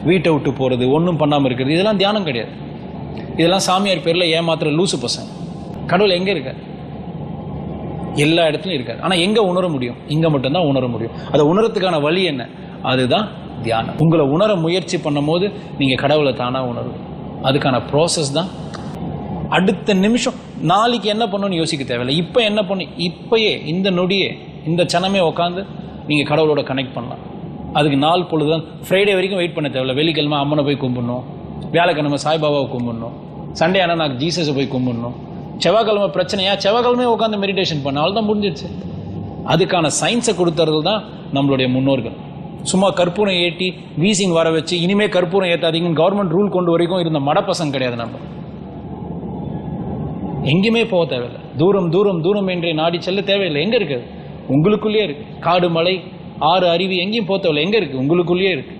வீட்டை விட்டு போகிறது, ஒன்றும் பண்ணாமல் இருக்கிறது, இதெல்லாம் தியானம் கிடையாது. இதெல்லாம் சாமியார் பேரில் ஏமாத்துற லூசு பசங்க. கடவுள் எங்கே இருக்கார்? எல்லா இடத்துலையும் இருக்கார். ஆனால் எங்கே உணர முடியும்? இங்கே மட்டும்தான் உணர முடியும். அதை உணரத்துக்கான வழி என்ன? அதுதான் தியானம். உங்களை உணர முயற்சி பண்ணும் போது நீங்கள் கடவுளை தானாக உணர்வு. அதுக்கான ப்ராசஸ் தான். அடுத்த நிமிஷம் நாளைக்கு என்ன பண்ணணும்னு யோசிக்க தேவையில்லை. இப்போ என்ன பண்ணு, இப்பயே இந்த நொடியே இந்த சனமே உட்காந்து நீங்கள் கடவுளோட கனெக்ட் பண்ணலாம். அதுக்கு நாள் பொழுதுதான். ஃப்ரைடே வரைக்கும் வெயிட் பண்ண தேவையில்லை. வெள்ளிக்கிழமை அம்மனை போய் கும்பிடணும், வியாழக்கிழமை சாய்பாபாவை கும்பிடணும், சண்டே ஆனால் நான் ஜீசஸை போய் கும்பிடணும், செவ்வாய்க்கிழமை பிரச்சனையா செவ்வாய்க்கிழமையே உட்காந்து மெடிடேஷன் பண்ண, அவள் தான் முடிஞ்சிடுச்சு. அதுக்கான சயின்ஸை கொடுத்துறது தான் நம்மளுடைய முன்னோர்கள். சும்மா கற்பூரம் ஏற்றி வீசிங் வர வச்சு இனிமேல் கற்பூரம் ஏற்றாதீங்கன்னு கவர்மெண்ட் ரூல் கொண்டு வரைக்கும் இருந்த மடப்பசங்க கிடையாது. நம்ம எங்கேயுமே போக தேவையில்லை. தூரம் தூரம் தூரம் என்றே நாடி செல்ல தேவையில்லை. எங்கே இருக்குது? உங்களுக்குள்ளேயே இருக்கு. காடு, மலை, ஆறு, அருவி எங்கேயும் போக தேவையில்லை. எங்கே இருக்குது? உங்களுக்குள்ளேயே இருக்கு.